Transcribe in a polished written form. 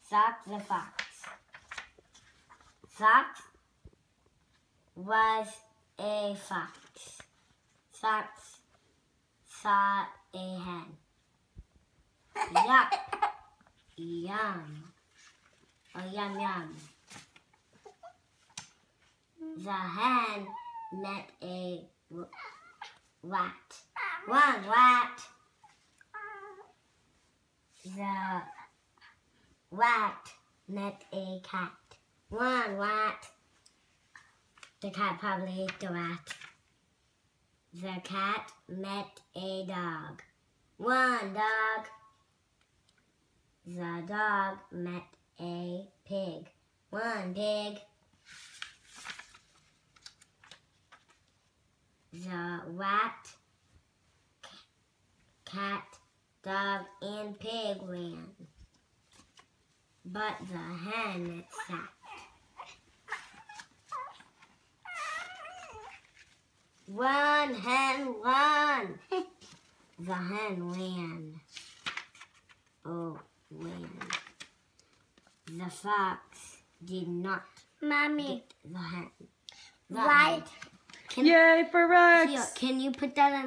Sock the fox. Sock was a fox. Fox saw a hen. Yuck. Yum. Oh, yum, yum. The hen met a rat. One rat. The rat met a cat. One rat. The cat probably ate the rat. The cat met a dog. One dog. The dog met a pig. One pig. The rat, cat, dog, and pig ran. But the hen sat. Run, hen, run! The hen ran. Oh, ran. The fox did not get the hen. Right. Yay for Rex! Can you put that on